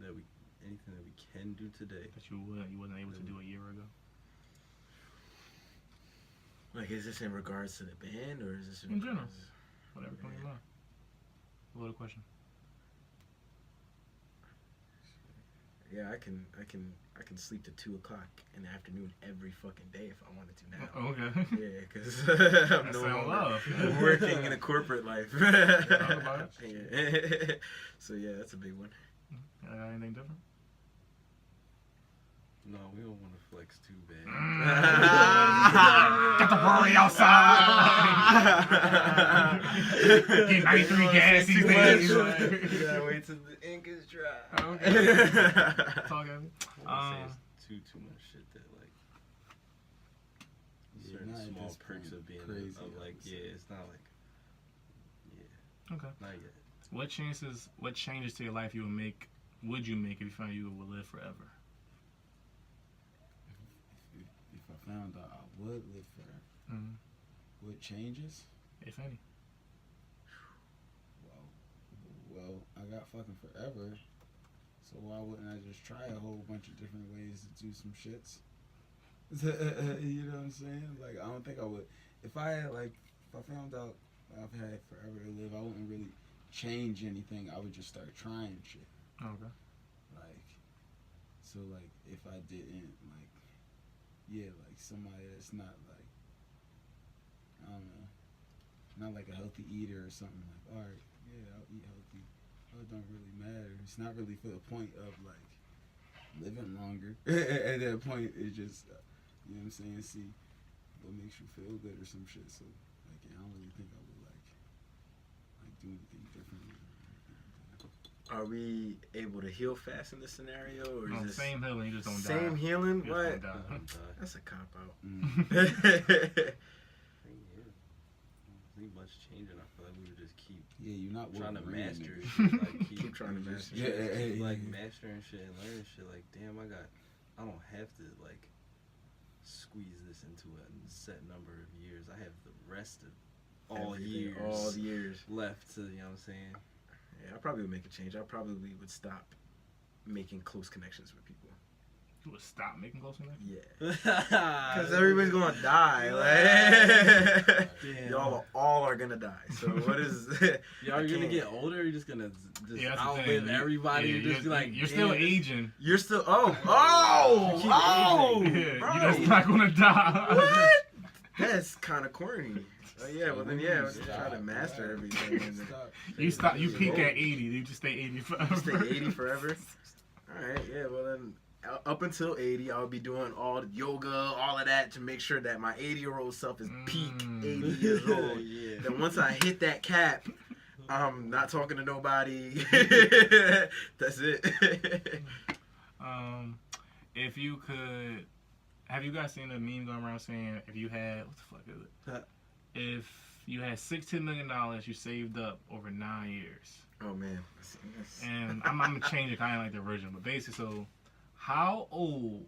Anything that we can do today that you wasn't able to do a year ago? Like, is this in regards to the band, or is this in general? Whatever comes to mind. What other question? Yeah, I can sleep to 2 o'clock in the afternoon every fucking day if I wanted to now. Oh, okay. Yeah, because I'm no longer working in a corporate life. Yeah. So yeah, that's a big one. Anything different? No, we don't want to flex too bad. Got the brewery outside. Get 93 gas these days. You gotta wait till the ink is dry. Okay. Talk at me. It's too much shit that like certain small perks of being crazy. It's not like Okay. Not yet. What changes to your life would you make if you found you would live forever? If I found out I would live forever, what changes? If any. Well, I got fucking forever, so why wouldn't I just try a whole bunch of different ways to do some shits? You know what I'm saying? Like, I don't think I would. If I found out I've had forever to live, I wouldn't really change anything. I would just start trying shit. Okay. So if I didn't, somebody that's not I don't know, not like a healthy eater or something, alright, yeah, I'll eat healthy. Oh, it don't really matter. It's not really for the point of living longer. At that point, it's just, you know what I'm saying, see what makes you feel good or some shit. So I don't really think I would do anything differently. Are we able to heal fast in this scenario, or is this same healing? You just don't die. Same healing? You What? That's a cop out. Ain't much changing. I feel like we would just keep you're not trying to master it. Shit, keep trying to master shit. Mastering shit and learning shit. Damn, I don't have to squeeze this into a set number of years. I have the rest of all the years left to, you know what I'm saying? Yeah, I probably would make a change. I probably would stop making close connections with people. You would stop making close connections? Yeah. Because everybody's going to die. Y'all all are going to die. So what is... Y'all are going to get older, or you're just going to outlive everybody? You're still aging. You're still... Bro. You're just not going to die. What? That's kind of corny. Oh yeah, well then let's try to master everything. You peak at 80. You just stay 80 forever. Stay 80 forever. All right, yeah. Well then, up until 80, I'll be doing all the yoga, all of that to make sure that my 80-year-old self is peak 80 years old. Yeah. Then once I hit that cap, I'm not talking to nobody. That's it. If you could, have you guys seen a meme going around saying if you had what the fuck is it? If you had $16 million you saved up over 9 years. Oh man. And I'm gonna change it, kind of like the original, but basically, so how old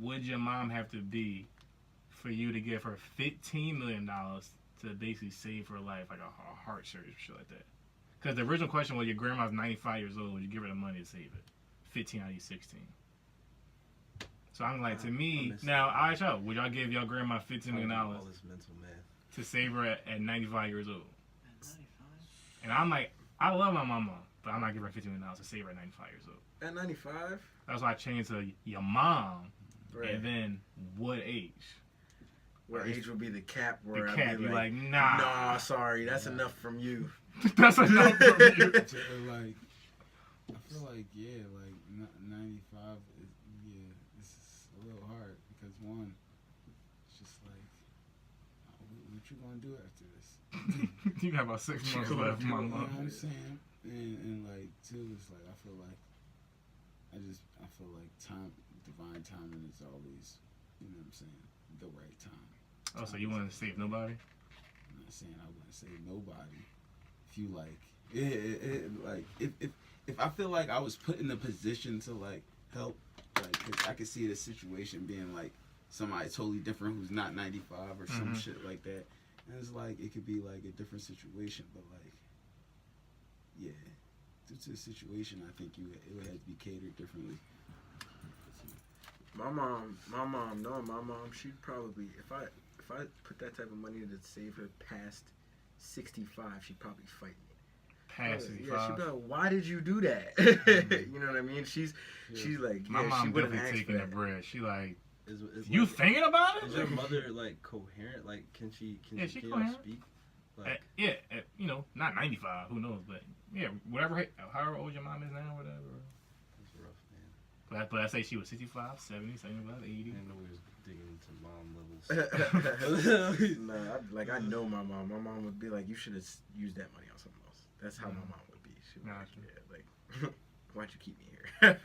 would your mom have to be for you to give her $15 million to basically save her life, like a heart surgery or shit like that? Because the original question was, your grandma's 95 years old, would you give her the money to save it? 15 out of your 16. So I'm like, to me, now, all right, y'all, would y'all give y'all grandma $15 million all this mental math to save her at 95 years old? At 95? And I'm like, I love my mama, but I'm not giving her $15 million to save her at 95 years old. At 95? That's why I changed to your mom, right. And then what age? What age would be the cap where the I'd cap, be you're like, nah. Nah, sorry, that's enough from you. That's enough from you. I feel like, 95 is, this is a little hard because one, it's just like, what you gonna do after this? You got about 6 months left, my mom. You know what I'm saying? And two, it's like, I feel like time, divine timing is always, you know what I'm saying, the right time. Oh, so you want to save nobody? I'm not saying I wouldn't save nobody. If you if I feel like I was put in a position to help, cause I could see the situation being somebody totally different who's not 95 or some shit like that, And it's like it could be like a different situation, but like, yeah, due to the situation, I think it would have to be catered differently. My mom, knowing my mom, she'd probably, if I put that type of money to save her past 65, she'd probably fight me. Past 65? Yeah, she'd be like, why did you do that? You know what I mean? She's like, my mom she wouldn't definitely ask taking for the that. bread. She like, Is you like, thinking about it? Is your mother like coherent? Like, can she coherent. speak? Like, yeah, you know, not 95. Who knows? But yeah, whatever. However old your mom is now, whatever. That's rough, man. But I say she was 65, 70, 75, 80. I didn't know we was digging into mom levels. No, I know my mom. My mom would be like, you should have used that money on something else. That's how my mom would be. She'd be like, why'd you keep me here?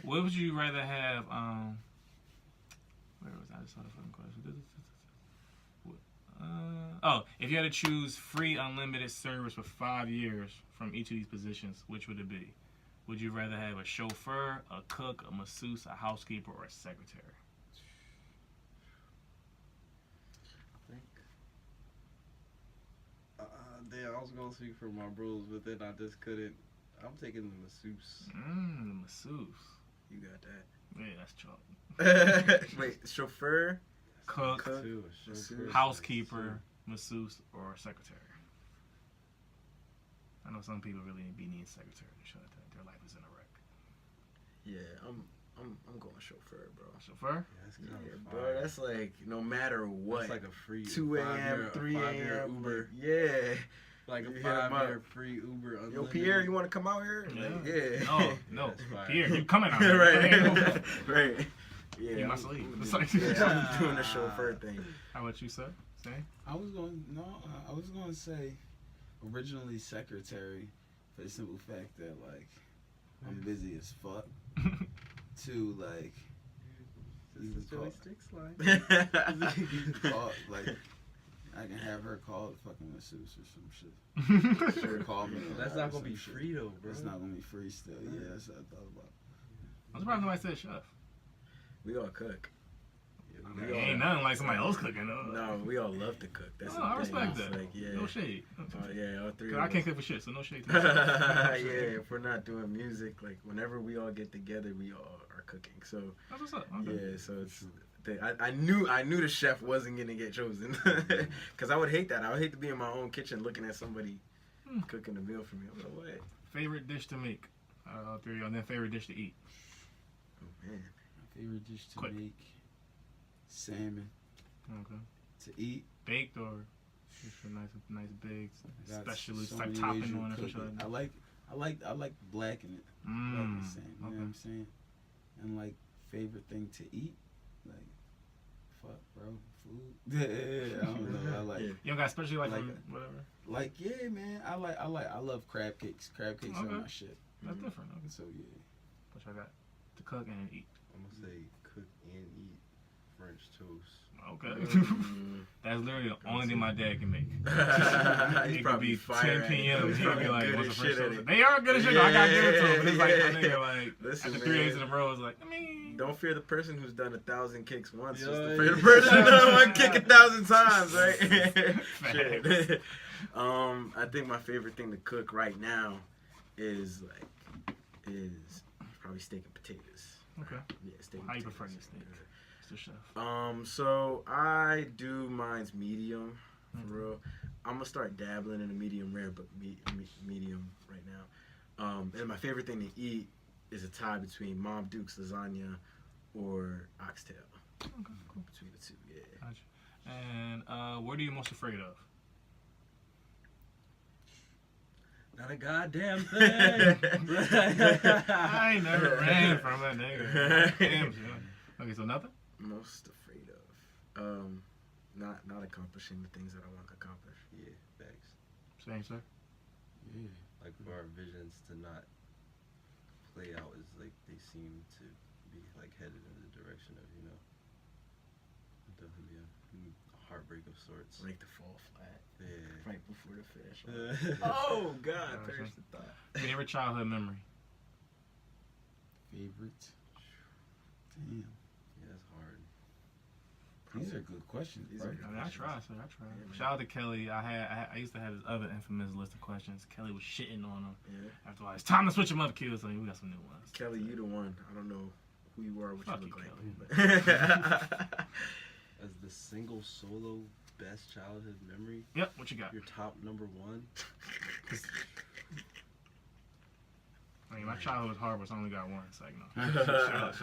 What would you rather have? Where was I? I just saw the fucking question. If you had to choose free unlimited service for 5 years from each of these positions, which would it be? Would you rather have a chauffeur, a cook, a masseuse, a housekeeper, or a secretary? I think. Damn, I was gonna speak for my bros, but then I just couldn't. I'm taking the masseuse. The masseuse. You got that. Yeah, that's chalk. Wait, chauffeur, Cook, masseuse, housekeeper, masseuse, or secretary. I know some people really be needing secretary to show that their life is in a wreck. Yeah, I'm going chauffeur, bro. Chauffeur? Yeah, that's kind of bro. That's like no matter what. That's like a free 2 a.m., 3 a.m. Uber. Yeah. Like a You hit 'em 5-year free Uber. Unlimited. Yo, Pierre, you want to come out here? Yeah. Like, yeah. No, That's fire. Pierre, you coming out here. Right. Right. Yeah. You I'm- must leave. I'm It's doing- like- yeah, I'm doing the chauffeur thing. How about you, sir? Same? I was going to say originally secretary for the simple fact that like I'm busy as fuck. To like you This is can Joey call, Sticks line. you can call like I can have her call the fucking masseuse or some shit. She call me. That's or not gonna some be shit. free though, bro. It's not gonna be free still. Yeah, that's what I thought about. I'm surprised nobody said chef. We all cook. I mean, ain't nothing like somebody else cooking though. No, we all love to cook. That's Oh, the I thing. respect It's that. Like, yeah. No shade. Yeah, all three. 'Cause Of I can't us. cook for shit, so no shade. Yeah, if we're not doing music, like whenever we all get together, we all are cooking. So That's what's up. Okay. yeah, so it's. I knew the chef wasn't gonna get chosen, because I would hate that. I would hate to be in my own kitchen looking at somebody cooking a meal for me. I'm like, what? Favorite dish to make? All three, and then favorite dish to eat. Oh man. My favorite dish to Quick. make salmon Okay. to eat. Baked or just a nice baked, Got specially so like many ways topping you on it. cook Or something. I like blacking it. Like the same, you know what I'm saying? And like favorite thing to eat, like fuck, bro, food. Yeah, I don't know. I like, Yeah. You don't got especially like, Like whatever. like yeah, man. I love crab cakes. Crab cakes are Okay. my shit. That's different. Okay. So yeah. Which I got to cook and eat. I'm gonna say cook and eat French toast. Okay. Mm. That's literally the only thing my dad can make. He's It could probably be fire 10 at it. p.m. He's He'll be probably like, good what's as the French shit at toast? it. They are good as shit. though. I gotta give it to them. But it's like, Yeah. my nigga, like, Listen, after 3 days man. in a row, it's like, I mean. Don't fear the person who's done 1,000 kicks once. Just Yeah, fear the yeah. person who's done one kick 1,000 times, right? Shit. I think my favorite thing to cook right now is probably steak and potatoes. Okay. Yeah, steak. How and you potatoes. prefer your steak? Mr. Chef. So I do mine's medium, for real. I'm gonna start dabbling in a medium rare, but medium right now. And my favorite thing to eat is a tie between Mom Duke's lasagna or oxtail. Okay, cool. Between the two, yeah. Gotcha. And what are you most afraid of? Not a goddamn thing. I ain't never ran from a nigga. Damn, son. Okay, so nothing? Most afraid of, not accomplishing the things that I want to accomplish. Yeah, facts. Same, sir. Yeah. Like for our visions to not play out is like they seem to be like headed in the direction of, you know, definitely a heartbreak of sorts. Like to fall flat Yeah. right before the finish line. Oh God, perish the thought. Favorite childhood memory? Favorite. Damn. Yeah, that's hard. These are good questions. These bro. are good I mean, I try. Yeah, Shout out to Kelly. I used to have this other infamous list of questions. Kelly was shitting on them. Yeah. After all, it's time to switch them up, kids. So we got some new ones. Kelly, you the one. I don't know who you are, what Fuck you you, look Kelly. like. As the single solo best childhood memory, Yep. What you got? your top number one. I mean, my childhood was horrible, so I only got one. It's like no. Shout out.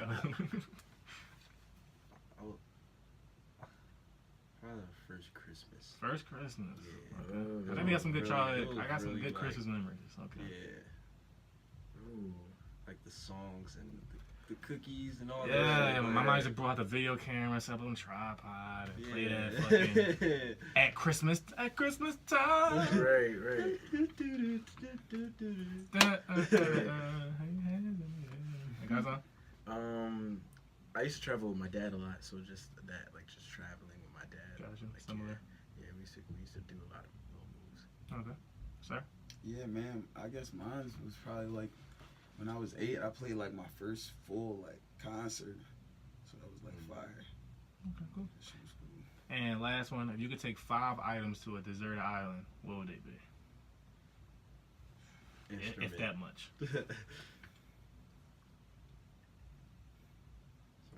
Probably the first Christmas. First Christmas. Yeah. Okay. Oh, I think we got some good really- childhood. it was I got some really good like- Christmas memories. Okay. Yeah, Ooh. like the songs and the cookies and all that. Yeah, shit, my like- mom used to brought the video camera, set up on a tripod, and play that Yeah. fucking at Christmas time. Right. Guys on? I used to travel with my dad a lot, so just that, like just traveling with my dad. Gotcha. Like, Similar. yeah, we used to do a lot of little moves. Okay. Sir? Yeah, man. I guess mine was probably like when I was 8. I played like my first full like concert, so that was like fire. Okay, cool. That shit was cool. And last one, if you could take 5 items to a deserted island, what would they be? If that much. Sorry,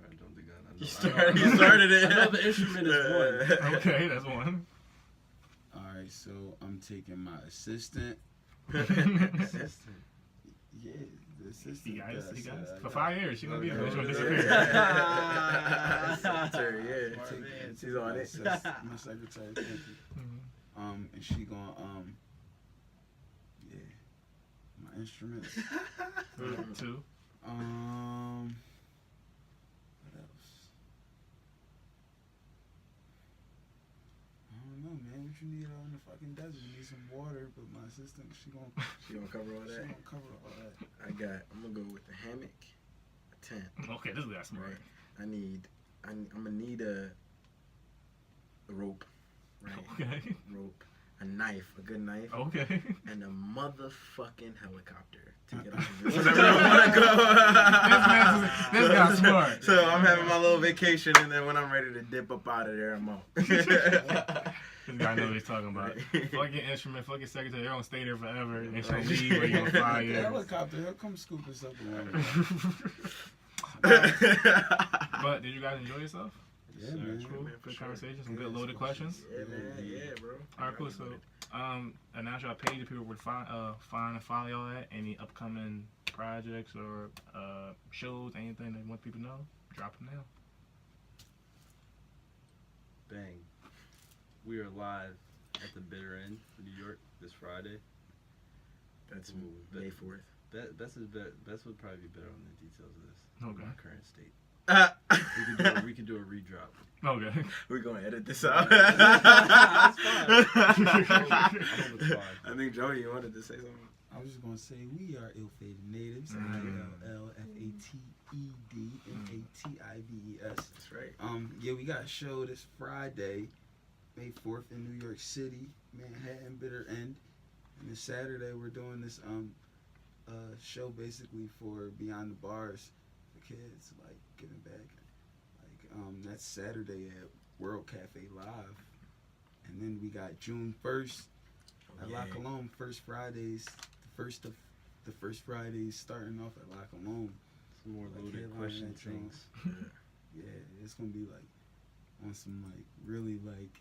I jumped the gun. You started it. I know the instrument is one. Okay, that's one. All right, so I'm taking my assistant. Assistant. Yeah, the assistant. He got that I it. said For I 5 years, she gonna be Yeah. there. She gonna Yeah. disappear. Secretary, yeah. Smart Take- man. take She's on my it. My secretary, thank you. And she gonna yeah, my instruments. 2. What else? I don't know, man. What you need out in the fucking desert? You need some water, but my assistant, she gonna cover all that. cover all that. I'm gonna go with the hammock, a tent. Okay, this guy's smart. Right. I'm gonna need a rope, right? Okay. Rope, a knife, a good knife, Okay. and a motherfucking helicopter to get off of wherever I wanna go. This guy's smart. So I'm having my little vacation, and then when I'm ready to dip up out of there, I'm out. This guy knows what he's talking about. Fuck your instrument, fuck your secretary. They're gonna stay there forever. And she'll leave where you're gonna fly The you. helicopter, he'll come scoop us up around. But did you guys enjoy yourself? Yeah, Sir. man. Cool. man, for Good sure. conversation. Some good loaded questions. Yeah, man. Yeah, bro. All right, cool. So, announce your page that people would find and follow y'all at. Any upcoming projects or shows, anything they want people to know, drop them now. Bang. We are live at the Bitter End, New York, this Friday. That's Ooh, May 4th. Best would probably be better on the details of this. Okay. My current state. We could do a redrop. Okay. We're gonna edit this out. That's fine. I hope it's fine. I think Joey, you wanted to say something. I was just gonna say we are ill-fated natives. ILLFATED That's right. Yeah, we got a show this Friday, May 4th in New York City, Manhattan, Bitter End. And this Saturday we're doing this show basically for Beyond the Bars for kids, like giving back. Like that's Saturday at World Cafe Live. And then we got June 1st at La Colombe, first Fridays, the first Fridays starting off at La Colombe. Some more Like loaded headline question that things. Yeah, it's gonna be like on some like really like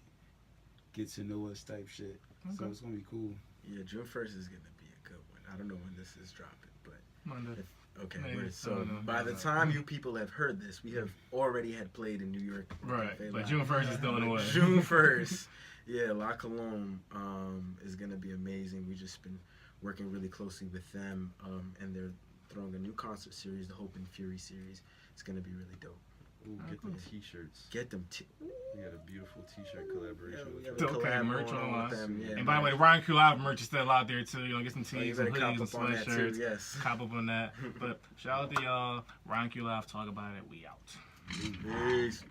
get to know us type shit. So Okay. it's gonna be cool. Yeah, June 1st is gonna be a good one. I don't know when this is dropping, but Monday. okay. Maybe. Word. I So don't know. by the time you people have heard this, we have already had played in New York. Right. Cafe But Live. June 1st is still in the way. June 1st. Yeah, La Colombe is gonna be amazing. We just been working really closely with them, and they're throwing a new concert series, the Hope and Fury series. It's gonna be really dope. Ooh, get them t-shirts. Get them. We got a beautiful t-shirt collaboration we with got them. Okay, collab merch going on with us. them, yeah, And by the way, the RightonQuelive merch is still out there too. You know, get some Oh, you tees, some better hoodies, cop some up on that too. sweatshirts. Yes. Cop up on that. But shout out to y'all. RightonQuelive, talk about it. We out. Peace.